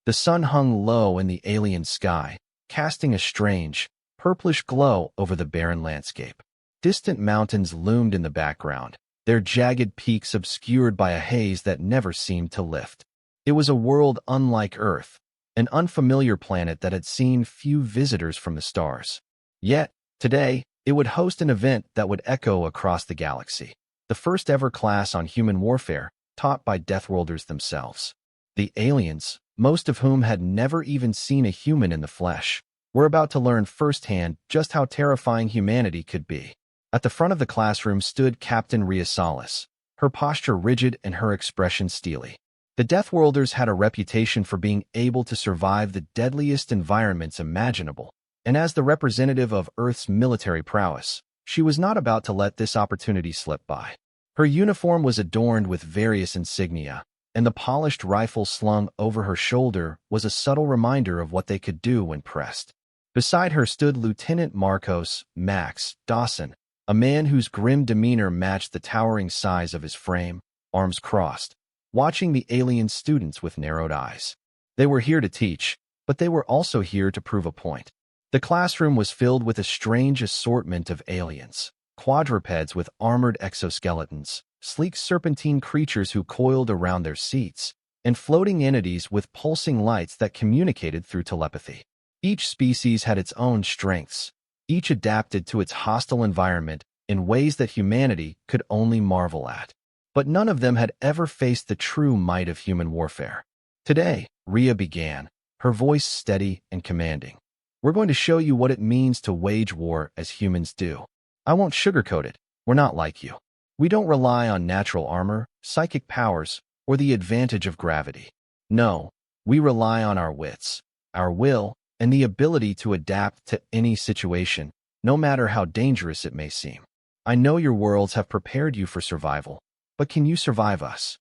The sun hung low in the alien sky, casting a strange, purplish glow over the barren landscape. Distant mountains loomed in the background, their jagged peaks obscured by a haze that never seemed to lift. It was a world unlike Earth, an unfamiliar planet that had seen few visitors from the stars. Yet, today, it would host an event that would echo across the galaxy. The first ever class on human warfare, taught by Deathworlders themselves. The aliens, most of whom had never even seen a human in the flesh, were about to learn firsthand just how terrifying humanity could be. At the front of the classroom stood Captain Rhea Salas, her posture rigid and her expression steely. The Deathworlders had a reputation for being able to survive the deadliest environments imaginable, and as the representative of Earth's military prowess, she was not about to let this opportunity slip by. Her uniform was adorned with various insignia, and the polished rifle slung over her shoulder was a subtle reminder of what they could do when pressed. Beside her stood Lieutenant Marcos Max Dawson, a man whose grim demeanor matched the towering size of his frame, arms crossed, watching the alien students with narrowed eyes. They were here to teach, but they were also here to prove a point. The classroom was filled with a strange assortment of aliens, quadrupeds with armored exoskeletons, sleek serpentine creatures who coiled around their seats, and floating entities with pulsing lights that communicated through telepathy. Each species had its own strengths, each adapted to its hostile environment in ways that humanity could only marvel at. But none of them had ever faced the true might of human warfare. Today, Rhea began, her voice steady and commanding. We're going to show you what it means to wage war as humans do. I won't sugarcoat it. We're not like you. We don't rely on natural armor, psychic powers, or the advantage of gravity. No, we rely on our wits, our will, and the ability to adapt to any situation, no matter how dangerous it may seem. I know your worlds have prepared you for survival, but can you survive us?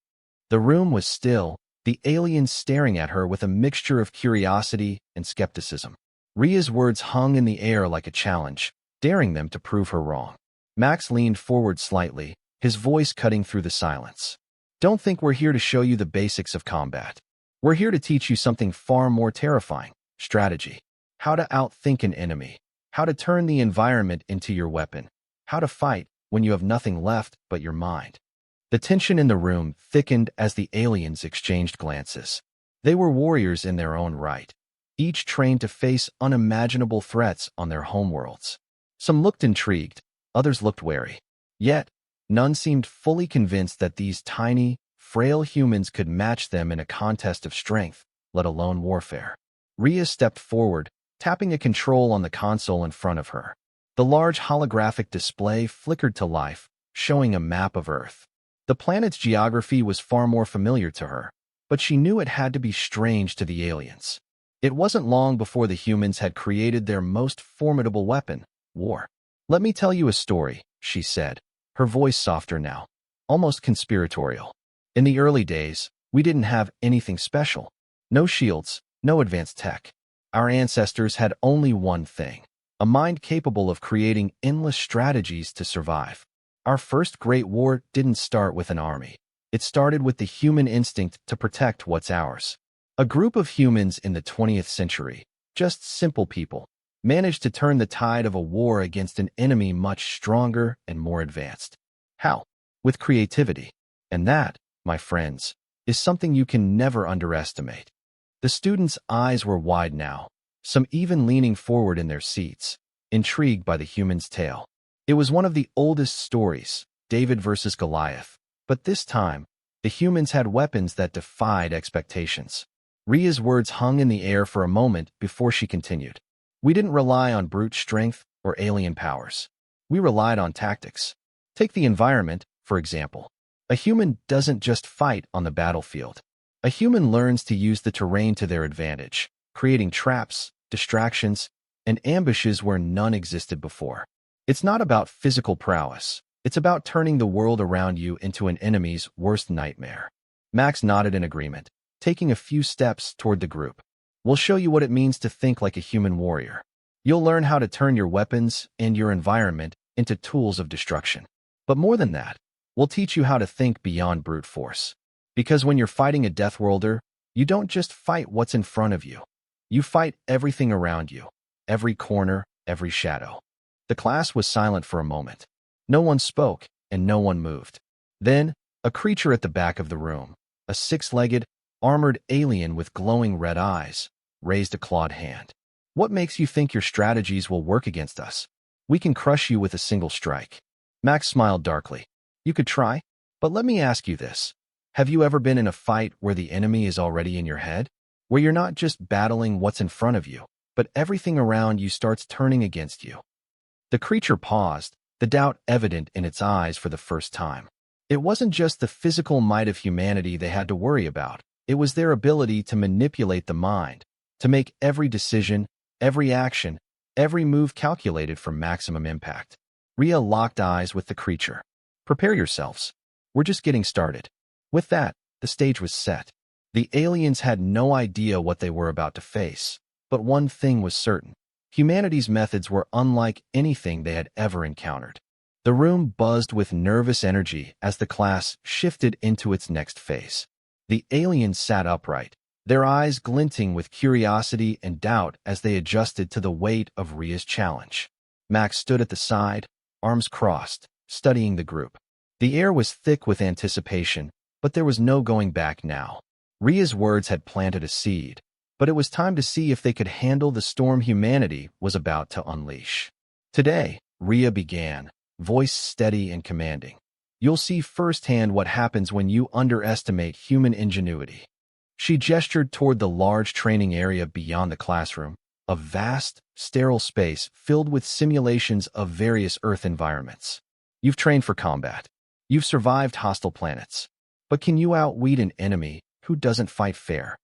The room was still, the aliens staring at her with a mixture of curiosity and skepticism. Rhea's words hung in the air like a challenge, daring them to prove her wrong. Max leaned forward slightly, his voice cutting through the silence. Don't think we're here to show you the basics of combat. We're here to teach you something far more terrifying: strategy. How to outthink an enemy. How to turn the environment into your weapon. How to fight when you have nothing left but your mind. The tension in the room thickened as the aliens exchanged glances. They were warriors in their own right, each trained to face unimaginable threats on their homeworlds. Some looked intrigued, others looked wary. Yet, none seemed fully convinced that these tiny, frail humans could match them in a contest of strength, let alone warfare. Rhea stepped forward, tapping a control on the console in front of her. The large holographic display flickered to life, showing a map of Earth. The planet's geography was far more familiar to her, but she knew it had to be strange to the aliens. It wasn't long before the humans had created their most formidable weapon, war. Let me tell you a story, she said, her voice softer now, almost conspiratorial. In the early days, we didn't have anything special. No shields, no advanced tech. Our ancestors had only one thing: a mind capable of creating endless strategies to survive. Our first great war didn't start with an army. It started with the human instinct to protect what's ours. A group of humans in the 20th century, just simple people, managed to turn the tide of a war against an enemy much stronger and more advanced. How? With creativity. And that, my friends, is something you can never underestimate. The students' eyes were wide now, some even leaning forward in their seats, intrigued by the human's tale. It was one of the oldest stories, David versus Goliath, but this time, the humans had weapons that defied expectations. Rhea's words hung in the air for a moment before she continued. We didn't rely on brute strength or alien powers. We relied on tactics. Take the environment, for example. A human doesn't just fight on the battlefield. A human learns to use the terrain to their advantage, creating traps, distractions, and ambushes where none existed before. It's not about physical prowess. It's about turning the world around you into an enemy's worst nightmare. Max nodded in agreement, taking a few steps toward the group. We'll show you what it means to think like a human warrior. You'll learn how to turn your weapons and your environment into tools of destruction. But more than that, we'll teach you how to think beyond brute force. Because when you're fighting a Deathworlder, You don't just fight what's in front of you. You fight everything around you, every corner, every shadow. The class was silent for a moment. No one spoke, and no one moved. Then, a creature at the back of the room, a six-legged, armored alien with glowing red eyes, raised a clawed hand. What makes you think your strategies will work against us? We can crush you with a single strike. Max smiled darkly. You could try, but let me ask you this. Have you ever been in a fight where the enemy is already in your head? Where you're not just battling what's in front of you, but everything around you starts turning against you? The creature paused, the doubt evident in its eyes for the first time. It wasn't just the physical might of humanity they had to worry about. It was their ability to manipulate the mind, to make every decision, every action, every move calculated for maximum impact. Rhea locked eyes with the creature. Prepare yourselves. We're just getting started. With that, the stage was set. The aliens had no idea what they were about to face, but one thing was certain. Humanity's methods were unlike anything they had ever encountered. The room buzzed with nervous energy as the class shifted into its next phase. The aliens sat upright, their eyes glinting with curiosity and doubt as they adjusted to the weight of Rhea's challenge. Max stood at the side, arms crossed, studying the group. The air was thick with anticipation, but there was no going back now. Rhea's words had planted a seed, but it was time to see if they could handle the storm humanity was about to unleash. Today, Rhea began, voice steady and commanding. You'll see firsthand what happens when you underestimate human ingenuity. She gestured toward the large training area beyond the classroom, a vast, sterile space filled with simulations of various Earth environments. You've trained for combat. You've survived hostile planets. But can you outwit an enemy who doesn't fight fair?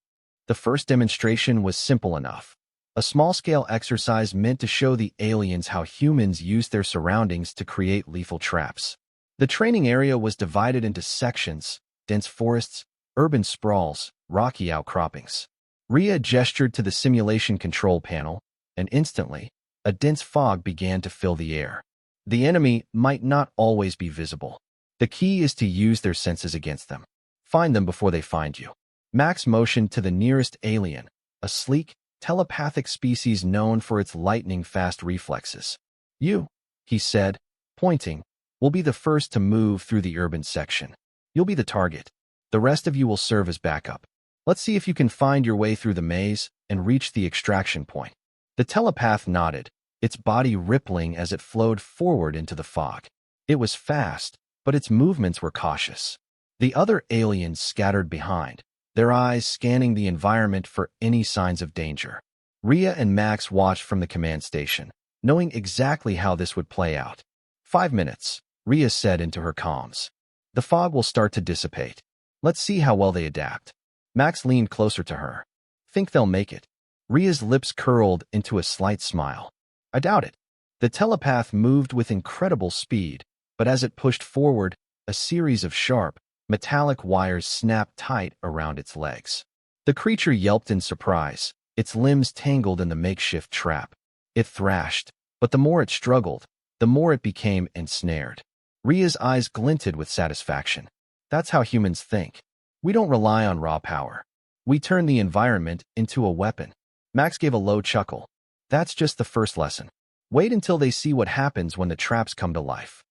The first demonstration was simple enough. A small-scale exercise meant to show the aliens how humans use their surroundings to create lethal traps. The training area was divided into sections: dense forests, urban sprawls, rocky outcroppings. Rhea gestured to the simulation control panel, and instantly, a dense fog began to fill the air. The enemy might not always be visible. The key is to use their senses against them. Find them before they find you. Max motioned to the nearest alien, a sleek, telepathic species known for its lightning-fast reflexes. You, he said, pointing, will be the first to move through the urban section. You'll be the target. The rest of you will serve as backup. Let's see if you can find your way through the maze and reach the extraction point. The telepath nodded, its body rippling as it flowed forward into the fog. It was fast, but its movements were cautious. The other aliens scattered behind, their eyes scanning the environment for any signs of danger. Rhea and Max watched from the command station, knowing exactly how this would play out. 5 minutes, Rhea said into her comms. The fog will start to dissipate. Let's see how well they adapt. Max leaned closer to her. Think they'll make it? Rhea's lips curled into a slight smile. I doubt it. The telepath moved with incredible speed, but as it pushed forward, a series of sharp, metallic wires snapped tight around its legs. The creature yelped in surprise, its limbs tangled in the makeshift trap. It thrashed, but the more it struggled, the more it became ensnared. Rhea's eyes glinted with satisfaction. That's how humans think. We don't rely on raw power. We turn the environment into a weapon. Max gave a low chuckle. That's just the first lesson. Wait until they see what happens when the traps come to life.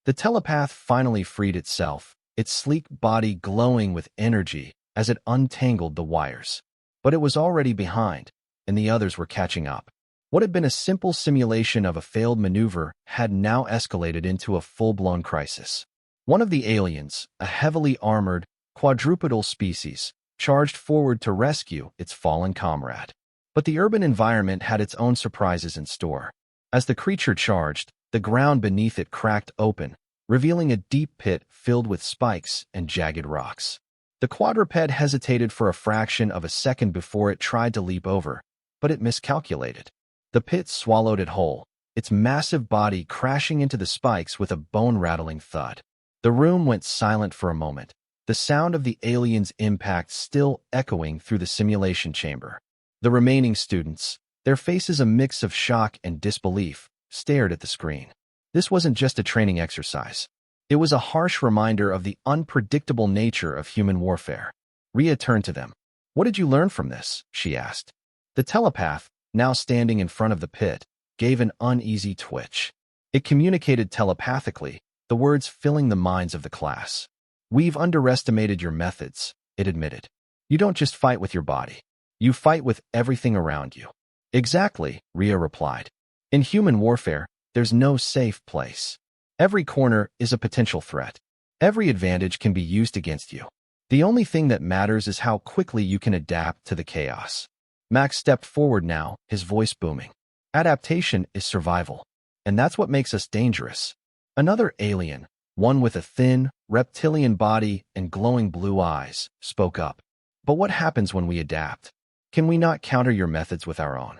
The telepath finally freed itself, its sleek body glowing with energy as it untangled the wires. But it was already behind, and the others were catching up. What had been a simple simulation of a failed maneuver had now escalated into a full-blown crisis. One of the aliens, a heavily armored, quadrupedal species, charged forward to rescue its fallen comrade. But the urban environment had its own surprises in store. As the creature charged, the ground beneath it cracked open, revealing a deep pit filled with spikes and jagged rocks. The quadruped hesitated for a fraction of a second before it tried to leap over, but it miscalculated. The pit swallowed it whole, its massive body crashing into the spikes with a bone-rattling thud. The room went silent for a moment, the sound of the alien's impact still echoing through the simulation chamber. The remaining students, their faces a mix of shock and disbelief, stared at the screen. This wasn't just a training exercise. It was a harsh reminder of the unpredictable nature of human warfare. Rhea turned to them. What did you learn from this? She asked. The telepath, now standing in front of the pit, gave an uneasy twitch. It communicated telepathically, the words filling the minds of the class. We've underestimated your methods, it admitted. You don't just fight with your body. You fight with everything around you. Exactly, Rhea replied. In human warfare, there's no safe place. Every corner is a potential threat. Every advantage can be used against you. The only thing that matters is how quickly you can adapt to the chaos. Max stepped forward now, his voice booming. Adaptation is survival. And that's what makes us dangerous. Another alien, one with a thin, reptilian body and glowing blue eyes, spoke up. But what happens when we adapt? Can we not counter your methods with our own?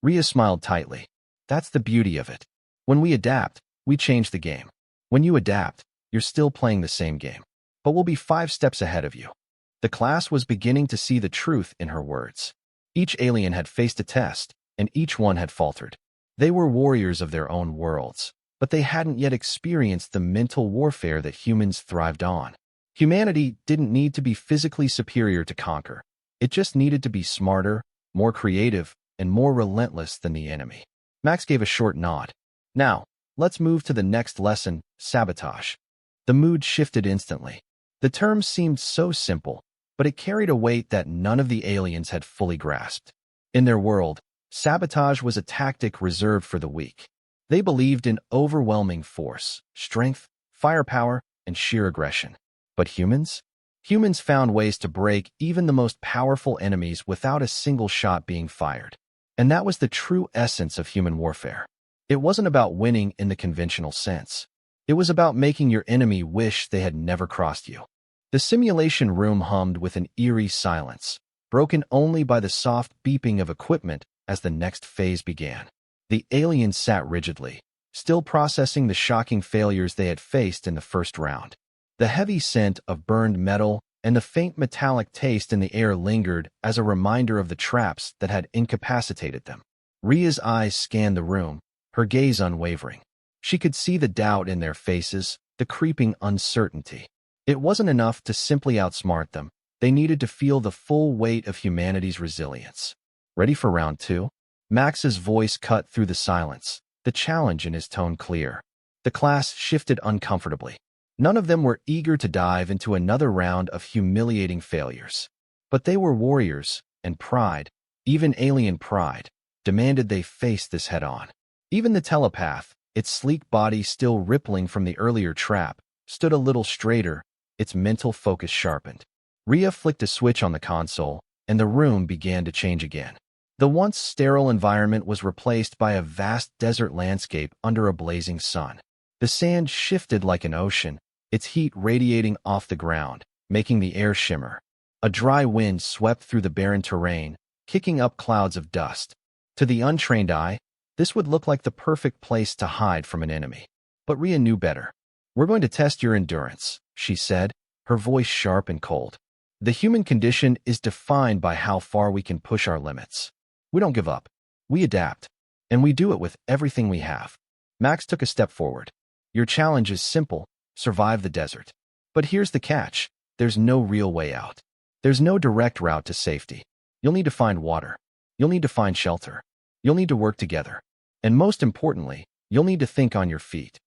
Rhea smiled tightly. That's the beauty of it. When we adapt, we change the game. When you adapt, you're still playing the same game. But we'll be 5 steps ahead of you. The class was beginning to see the truth in her words. Each alien had faced a test, and each one had faltered. They were warriors of their own worlds, but they hadn't yet experienced the mental warfare that humans thrived on. Humanity didn't need to be physically superior to conquer. It just needed to be smarter, more creative, and more relentless than the enemy. Max gave a short nod. Now, let's move to the next lesson, sabotage. The mood shifted instantly. The term seemed so simple, but it carried a weight that none of the aliens had fully grasped. In their world, sabotage was a tactic reserved for the weak. They believed in overwhelming force, strength, firepower, and sheer aggression. But humans? Humans found ways to break even the most powerful enemies without a single shot being fired. And that was the true essence of human warfare. It wasn't about winning in the conventional sense. It was about making your enemy wish they had never crossed you. The simulation room hummed with an eerie silence, broken only by the soft beeping of equipment as the next phase began. The aliens sat rigidly, still processing the shocking failures they had faced in the first round. The heavy scent of burned metal and the faint metallic taste in the air lingered as a reminder of the traps that had incapacitated them. Rhea's eyes scanned the room, her gaze unwavering. She could see the doubt in their faces, the creeping uncertainty. It wasn't enough to simply outsmart them. They needed to feel the full weight of humanity's resilience. Ready for round 2? Max's voice cut through the silence, the challenge in his tone clear. The class shifted uncomfortably. None of them were eager to dive into another round of humiliating failures. But they were warriors, and pride, even alien pride, demanded they face this head-on. Even the telepath, its sleek body still rippling from the earlier trap, stood a little straighter, its mental focus sharpened. Rhea flicked a switch on the console, and the room began to change again. The once sterile environment was replaced by a vast desert landscape under a blazing sun. The sand shifted like an ocean, its heat radiating off the ground, making the air shimmer. A dry wind swept through the barren terrain, kicking up clouds of dust. To the untrained eye, this would look like the perfect place to hide from an enemy. But Rhea knew better. We're going to test your endurance, she said, her voice sharp and cold. The human condition is defined by how far we can push our limits. We don't give up. We adapt. And we do it with everything we have. Max took a step forward. Your challenge is simple: survive the desert. But here's the catch. There's no real way out. There's no direct route to safety. You'll need to find water. You'll need to find shelter. You'll need to work together. And most importantly, you'll need to think on your feet.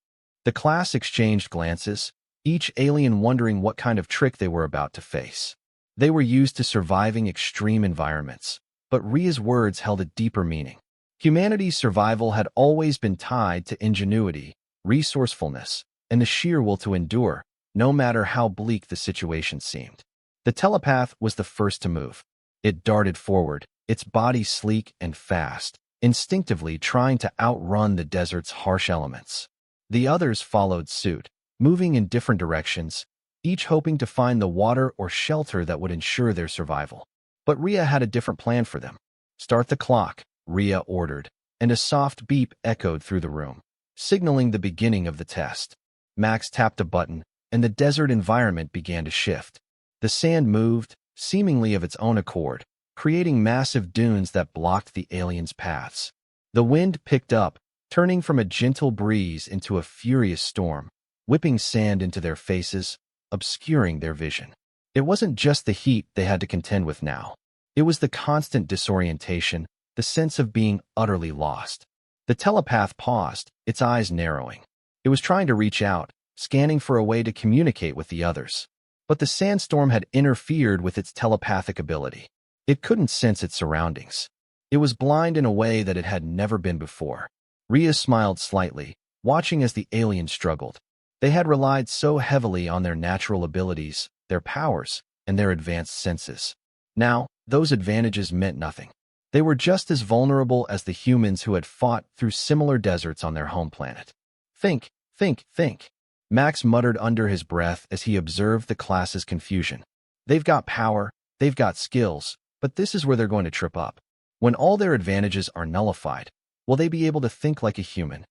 The class exchanged glances, each alien wondering what kind of trick they were about to face. They were used to surviving extreme environments, but Rhea's words held a deeper meaning. Humanity's survival had always been tied to ingenuity, resourcefulness, and the sheer will to endure, no matter how bleak the situation seemed. The telepath was the first to move. It darted forward, its body sleek and fast, instinctively trying to outrun the desert's harsh elements. The others followed suit, moving in different directions, each hoping to find the water or shelter that would ensure their survival. But Rhea had a different plan for them. Start the clock, Rhea ordered, and a soft beep echoed through the room, signaling the beginning of the test. Max tapped a button, and the desert environment began to shift. The sand moved, seemingly of its own accord, creating massive dunes that blocked the aliens' paths. The wind picked up, turning from a gentle breeze into a furious storm, whipping sand into their faces, obscuring their vision. It wasn't just the heat they had to contend with now. It was the constant disorientation, the sense of being utterly lost. The telepath paused, its eyes narrowing. It was trying to reach out, scanning for a way to communicate with the others. But the sandstorm had interfered with its telepathic ability. It couldn't sense its surroundings. It was blind in a way that it had never been before. Rhea smiled slightly, watching as the alien struggled. They had relied so heavily on their natural abilities, their powers, and their advanced senses. Now, those advantages meant nothing. They were just as vulnerable as the humans who had fought through similar deserts on their home planet. Think, think. Max muttered under his breath as he observed the class's confusion. They've got power, they've got skills, but this is where they're going to trip up. When all their advantages are nullified, will they be able to think like a human?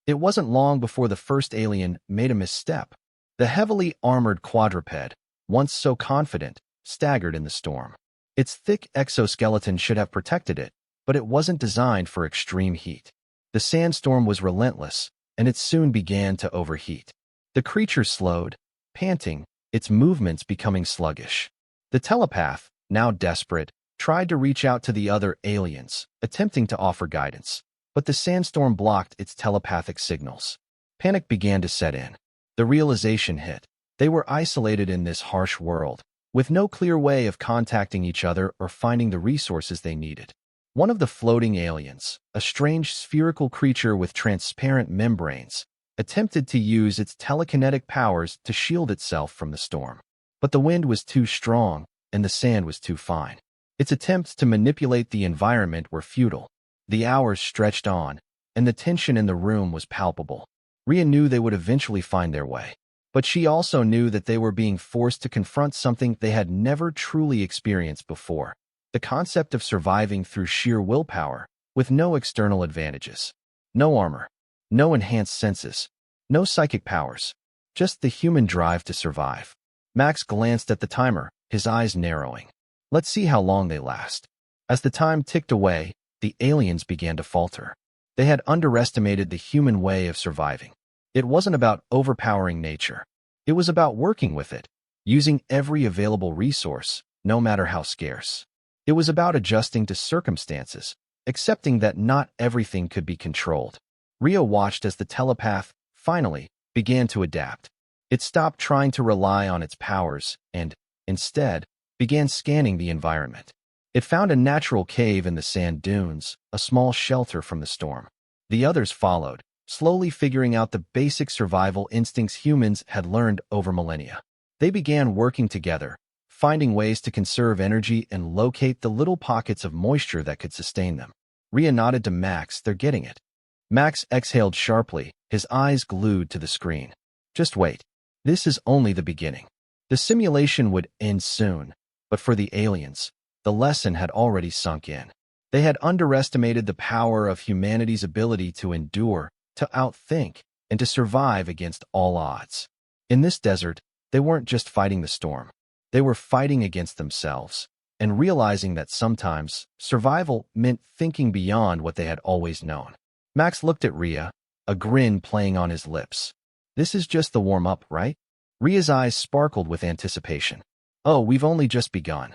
It wasn't long before the first alien made a misstep. The heavily armored quadruped, once so confident, staggered in the storm. Its thick exoskeleton should have protected it, but it wasn't designed for extreme heat. The sandstorm was relentless, and it soon began to overheat. The creature slowed, panting, its movements becoming sluggish. The telepath, now desperate, tried to reach out to the other aliens, attempting to offer guidance, but the sandstorm blocked its telepathic signals. Panic began to set in. The realization hit. They were isolated in this harsh world, with no clear way of contacting each other or finding the resources they needed. One of the floating aliens, a strange spherical creature with transparent membranes, attempted to use its telekinetic powers to shield itself from the storm. But the wind was too strong, and the sand was too fine. Its attempts to manipulate the environment were futile. The hours stretched on, and the tension in the room was palpable. Rhea knew they would eventually find their way. But she also knew that they were being forced to confront something they had never truly experienced before. The concept of surviving through sheer willpower, with no external advantages. No armor. No enhanced senses. No psychic powers. Just the human drive to survive. Max glanced at the timer, his eyes narrowing. Let's see how long they last. As the time ticked away, the aliens began to falter. They had underestimated the human way of surviving. It wasn't about overpowering nature. It was about working with it, using every available resource, no matter how scarce. It was about adjusting to circumstances, accepting that not everything could be controlled. Rhea watched as the telepath, finally, began to adapt. It stopped trying to rely on its powers and, instead, began scanning the environment. It found a natural cave in the sand dunes, a small shelter from the storm. The others followed, slowly figuring out the basic survival instincts humans had learned over millennia. They began working together, finding ways to conserve energy and locate the little pockets of moisture that could sustain them. Rhea nodded to Max, they're getting it. Max exhaled sharply, his eyes glued to the screen. Just wait. This is only the beginning. The simulation would end soon, but for the aliens, the lesson had already sunk in. They had underestimated the power of humanity's ability to endure, to outthink, and to survive against all odds. In this desert, they weren't just fighting the storm. They were fighting against themselves, and realizing that sometimes survival meant thinking beyond what they had always known. Max looked at Rhea, a grin playing on his lips. This is just the warm-up, right? Rhea's eyes sparkled with anticipation. Oh, we've only just begun.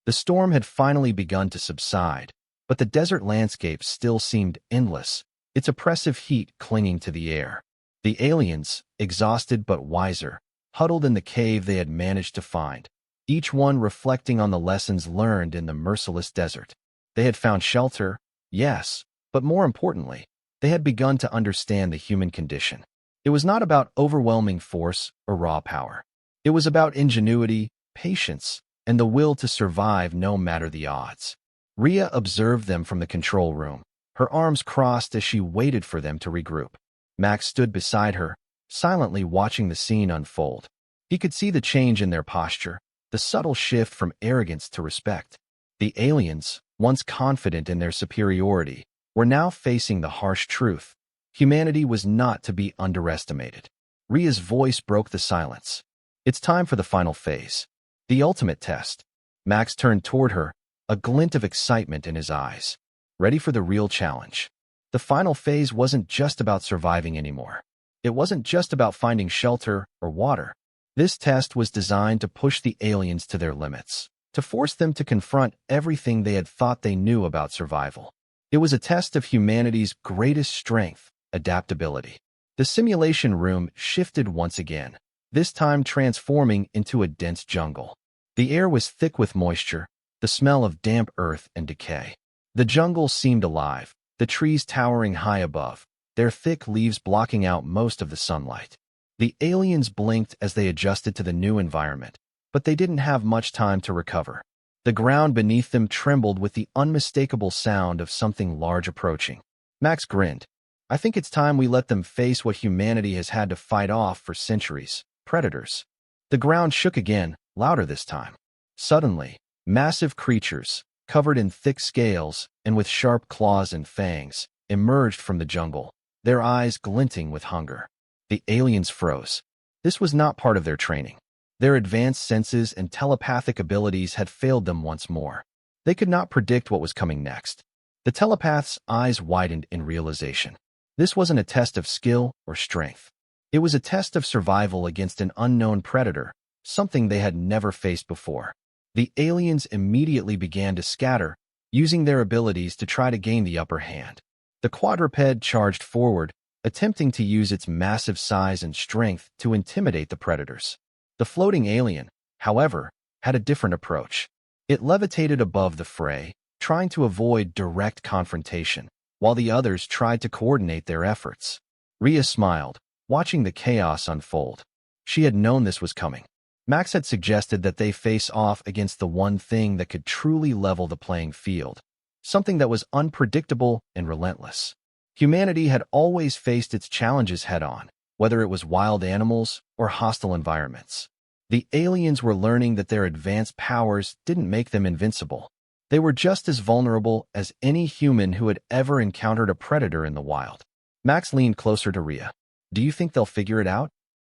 The storm had finally begun to subside, but the desert landscape still seemed endless, its oppressive heat clinging to the air. The aliens, exhausted but wiser, huddled in the cave they had managed to find, each one reflecting on the lessons learned in the merciless desert. They had found shelter, yes, but more importantly, they had begun to understand the human condition. It was not about overwhelming force or raw power. It was about ingenuity, patience, and the will to survive no matter the odds. Rhea observed them from the control room, her arms crossed as she waited for them to regroup. Max stood beside her, silently watching the scene unfold. He could see the change in their posture, the subtle shift from arrogance to respect. The aliens, once confident in their superiority, were now facing the harsh truth. Humanity was not to be underestimated. Rhea's voice broke the silence. It's time for the final phase. The ultimate test. Max turned toward her, a glint of excitement in his eyes. Ready for the real challenge. The final phase wasn't just about surviving anymore. It wasn't just about finding shelter or water. This test was designed to push the aliens to their limits. to force them to confront everything they had thought they knew about survival. It was a test of humanity's greatest strength, adaptability. The simulation room shifted once again, this time transforming into a dense jungle. The air was thick with moisture, the smell of damp earth and decay. The jungle seemed alive, the trees towering high above, their thick leaves blocking out most of the sunlight. The aliens blinked as they adjusted to the new environment, but they didn't have much time to recover. The ground beneath them trembled with the unmistakable sound of something large approaching. Max grinned. I think it's time we let them face what humanity has had to fight off for centuries: predators. The ground shook again, louder this time. Suddenly, massive creatures, covered in thick scales and with sharp claws and fangs, emerged from the jungle, their eyes glinting with hunger. The aliens froze. This was not part of their training. Their advanced senses and telepathic abilities had failed them once more. They could not predict what was coming next. The telepath's eyes widened in realization. This wasn't a test of skill or strength. It was a test of survival against an unknown predator, something they had never faced before. The aliens immediately began to scatter, using their abilities to try to gain the upper hand. The quadruped charged forward, attempting to use its massive size and strength to intimidate the predators. The floating alien, however, had a different approach. It levitated above the fray, trying to avoid direct confrontation, while the others tried to coordinate their efforts. Rhea smiled, watching the chaos unfold. She had known this was coming. Max had suggested that they face off against the one thing that could truly level the playing field, something that was unpredictable and relentless. Humanity had always faced its challenges head-on, whether it was wild animals or hostile environments. The aliens were learning that their advanced powers didn't make them invincible. They were just as vulnerable as any human who had ever encountered a predator in the wild. Max leaned closer to Rhea. Do you think they'll figure it out?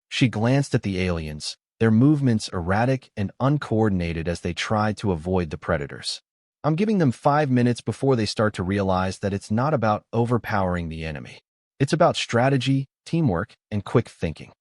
She glanced at the aliens, their movements erratic and uncoordinated as they tried to avoid the predators. I'm giving them 5 minutes before they start to realize that it's not about overpowering the enemy. It's about strategy, teamwork, and quick thinking.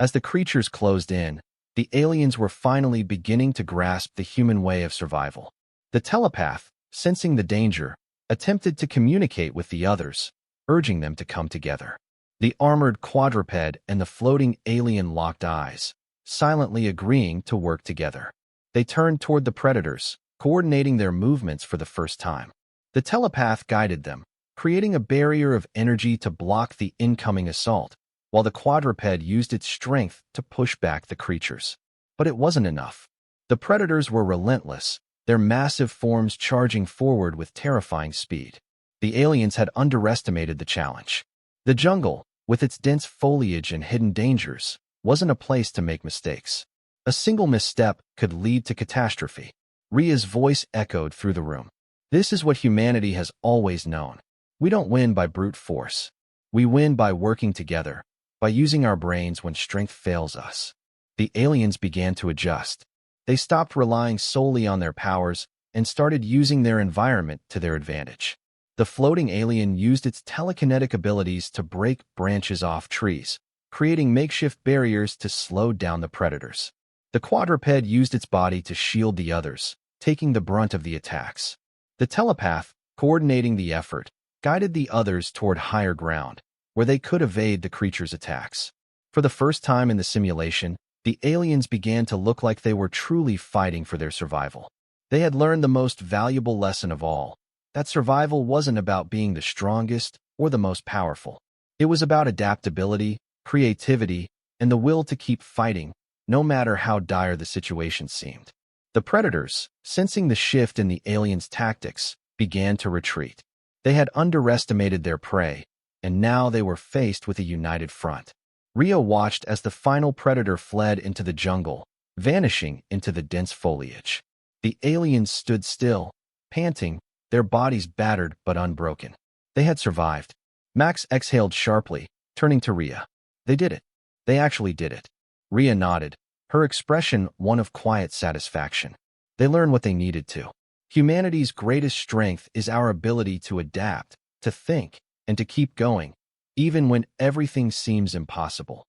As the creatures closed in, the aliens were finally beginning to grasp the human way of survival. The telepath, sensing the danger, attempted to communicate with the others, urging them to come together. The armored quadruped and the floating alien locked eyes, silently agreeing to work together. They turned toward the predators, coordinating their movements for the first time. The telepath guided them, creating a barrier of energy to block the incoming assault, while the quadruped used its strength to push back the creatures. But it wasn't enough. The predators were relentless, their massive forms charging forward with terrifying speed. The aliens had underestimated the challenge. The jungle, with its dense foliage and hidden dangers, wasn't a place to make mistakes. A single misstep could lead to catastrophe. Rhea's voice echoed through the room. This is what humanity has always known. We don't win by brute force. We win by working together, by using our brains when strength fails us. The aliens began to adjust. They stopped relying solely on their powers and started using their environment to their advantage. The floating alien used its telekinetic abilities to break branches off trees, creating makeshift barriers to slow down the predators. The quadruped used its body to shield the others, taking the brunt of the attacks. The telepath, coordinating the effort, guided the others toward higher ground, where they could evade the creature's attacks. For the first time in the simulation, the aliens began to look like they were truly fighting for their survival. They had learned the most valuable lesson of all, that survival wasn't about being the strongest or the most powerful. It was about adaptability, creativity, and the will to keep fighting, no matter how dire the situation seemed. The predators, sensing the shift in the aliens' tactics, began to retreat. They had underestimated their prey, and now they were faced with a united front. Rhea watched as the final predator fled into the jungle, vanishing into the dense foliage. The aliens stood still, panting, their bodies battered but unbroken. They had survived. Max exhaled sharply, turning to Rhea. They did it. They actually did it. Rhea nodded, her expression one of quiet satisfaction. They learned what they needed to. Humanity's greatest strength is our ability to adapt, to think, and to keep going, even when everything seems impossible.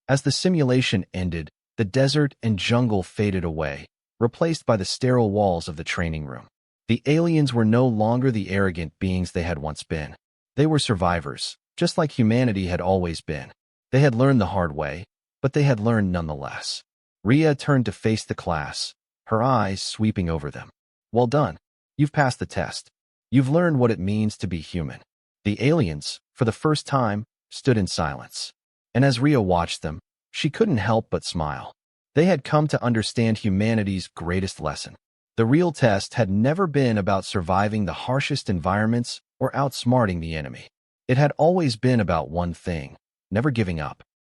As the simulation ended, the desert and jungle faded away, replaced by the sterile walls of the training room. The aliens were no longer the arrogant beings they had once been. They were survivors, just like humanity had always been. They had learned the hard way, but they had learned nonetheless. Rhea turned to face the class, her eyes sweeping over them. Well done. You've passed the test. You've learned what it means to be human. The aliens, for the first time, stood in silence. And as Rhea watched them, she couldn't help but smile. They had come to understand humanity's greatest lesson. The real test had never been about surviving the harshest environments or outsmarting the enemy. It had always been about one thing: never giving up.